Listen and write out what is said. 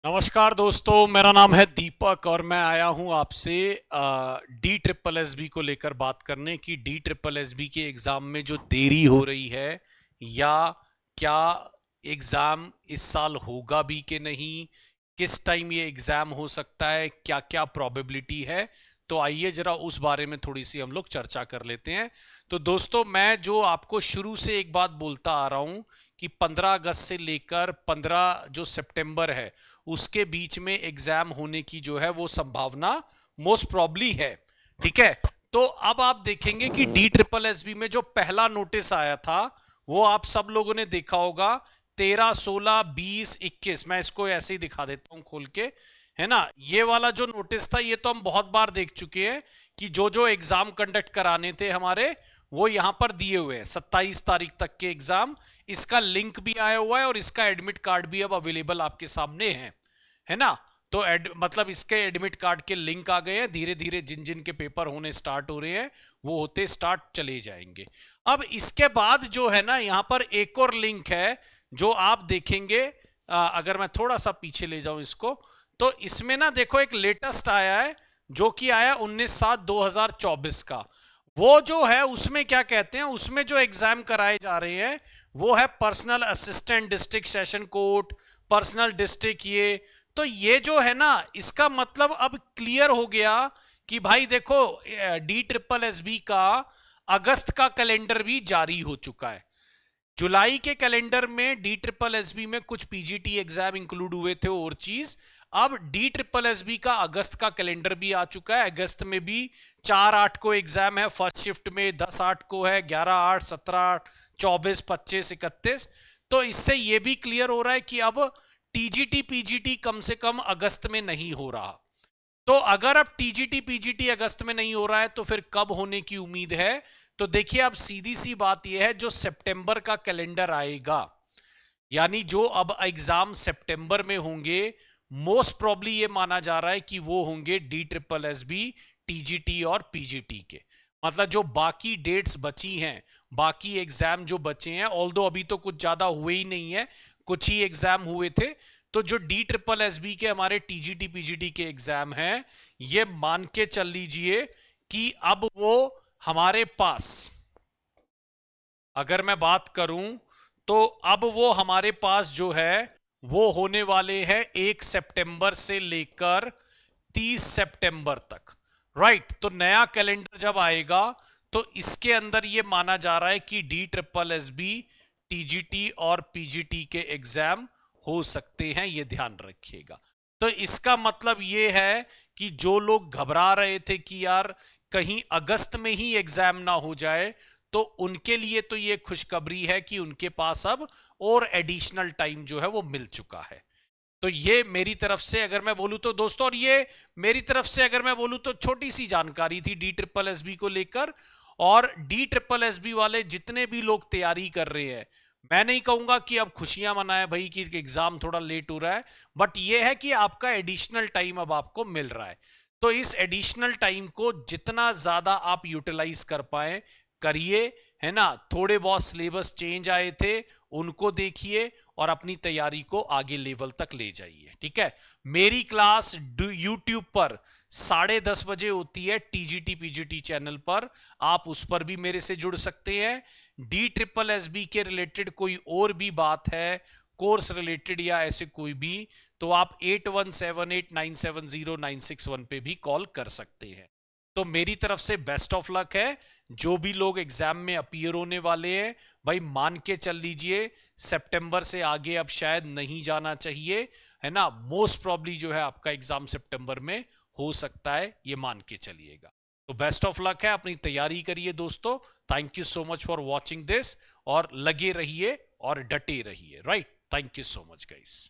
नमस्कार दोस्तों, मेरा नाम है दीपक और मैं आया हूं आपसे डी ट्रिपल एस बी को लेकर बात करने की। डी ट्रिपल एस बी के एग्ज़ाम में जो देरी हो रही है या क्या एग्ज़ाम इस साल होगा भी कि नहीं, किस टाइम ये एग्ज़ाम हो सकता है, क्या क्या प्रोबेबिलिटी है। तो आइए ज़रा उस बारे में थोड़ी सी हम लोग चर्चा कर लेते हैं। तो दोस्तों, मैं जो आपको शुरू से एक बात बोलता आ रहा हूं कि 15 अगस्त से लेकर 15 जो सितंबर है उसके बीच में एग्जाम होने की जो है वो संभावना मोस्ट प्रॉब्ली है। ठीक है, तो अब आप देखेंगे कि डी ट्रिपल एस बी में जो पहला नोटिस आया था वो आप सब लोगों ने देखा होगा। 13, 16, 20, 21, मैं इसको ऐसे ही दिखा देता हूं खोल के, है ना। ये वाला जो नोटिस था ये तो हम बहुत बार देख चुके हैं कि जो जो एग्जाम कंडक्ट कराने थे हमारे वो यहां पर दिए हुए हैं। 27 तारीख तक के एग्जाम, इसका लिंक भी आया हुआ है और इसका एडमिट कार्ड भी अब अवेलेबल आपके सामने है ना। तो मतलब इसके एडमिट कार्ड के लिंक आ गए हैं। धीरे धीरे जिन जिन के पेपर होने स्टार्ट हो रहे हैं वो होते स्टार्ट चले जाएंगे। अब इसके बाद जो है ना यहाँ पर एक और लिंक है जो आप देखेंगे। अगर मैं थोड़ा सा पीछे ले जाऊं इसको, तो इसमें ना देखो एक लेटेस्ट आया है जो कि आया 19/7/2024 का। वो जो है उसमें क्या कहते हैं, उसमें जो एग्जाम कराए जा रहे हैं वो है personal assistant district session court, personal district. तो ये जो है ना इसका मतलब अब क्लियर हो गया कि भाई देखो डी ट्रिपल एस बी का अगस्त का कैलेंडर भी जारी हो चुका है। जुलाई के कैलेंडर में डी ट्रिपल एस बी में कुछ पीजीटी एग्जाम इंक्लूड हुए थे और चीज। अब डी ट्रिपल एस बी का अगस्त का कैलेंडर भी आ चुका है। अगस्त में भी 4/8 को एग्जाम है फर्स्ट शिफ्ट में, 10/8 को है, 11/8, 17/8, 24, 25, 31। तो इससे यह भी क्लियर हो रहा है कि अब टीजीटी पीजीटी कम से कम अगस्त में नहीं हो रहा। तो अगर अब टीजीटी पीजीटी अगस्त में नहीं हो रहा है तो फिर कब होने की उम्मीद है? तो देखिए अब सीधी सी बात यह है, जो सितंबर का कैलेंडर आएगा, यानी जो अब एग्जाम सितंबर में होंगे, मोस्ट प्रॉब्ली ये माना जा रहा है कि वो होंगे D triple S B, TGT और पीजीटी के। मतलब जो बाकी डेट्स बची हैं, बाकी एग्जाम जो बचे हैं, ऑल्दो अभी तो कुछ ज्यादा हुए ही नहीं है, कुछ ही एग्जाम हुए थे। तो जो डी ट्रिपल एस बी के हमारे टीजीटी पीजीटी के एग्जाम हैं, ये मान के चल लीजिए कि अब वो हमारे पास, अगर मैं बात करूं तो अब वो हमारे पास जो है वो होने वाले हैं 1 सितंबर से लेकर 30 सितंबर तक। राइट, तो नया कैलेंडर जब आएगा तो इसके अंदर ये माना जा रहा है कि D triple S B, TGT और पीजीटी के एग्जाम हो सकते हैं, ये ध्यान रखिएगा। तो इसका मतलब ये है कि जो लोग घबरा रहे थे कि यार कहीं अगस्त में ही एग्जाम ना हो जाए, तो उनके लिए तो ये खुशखबरी है कि उनके पास अब और एडिशनल टाइम जो है वो मिल चुका है। तो ये मेरी तरफ से अगर मैं बोलूं तो दोस्तों, और ये मेरी तरफ से अगर मैं बोलूं तो छोटी सी जानकारी थी डी ट्रिपल एस बी को लेकर। और डी ट्रिपल एस बी वाले जितने भी लोग तैयारी कर रहे हैं, मैं नहीं कहूंगा कि अब खुशियां मनाएं भाई कि एग्जाम थोड़ा लेट हो रहा है, बट ये है कि आपका एडिशनल टाइम अब आपको मिल रहा है। तो इस एडिशनल टाइम को जितना ज्यादा आप यूटिलाइज कर पाए करिए, है ना। थोड़े बहुत सिलेबस चेंज आए थे उनको देखिए और अपनी तैयारी को आगे लेवल तक ले जाइए। ठीक है, मेरी क्लास यूट्यूब पर 10:30 बजे होती है टीजीटी पीजीटी चैनल पर, आप उस पर भी मेरे से जुड़ सकते हैं। डी ट्रिपल एस बी के रिलेटेड कोई और भी बात है, कोर्स रिलेटेड या ऐसे कोई भी, तो आप 8178970961 पे भी कॉल कर सकते हैं। तो मेरी तरफ से बेस्ट ऑफ लक है। जो भी लोग एग्जाम में अपीयर होने वाले हैं, भाई मान के चल लीजिए सितंबर से आगे अब शायद नहीं जाना चाहिए, है ना। मोस्ट प्रॉब्ली जो है आपका एग्जाम सितंबर में हो सकता है, ये मान के चलिएगा। तो बेस्ट ऑफ लक है, अपनी तैयारी करिए दोस्तों। Thank you so much for watching this, और लगे रहिए और डटे रहिए। Right, thank you so much guys.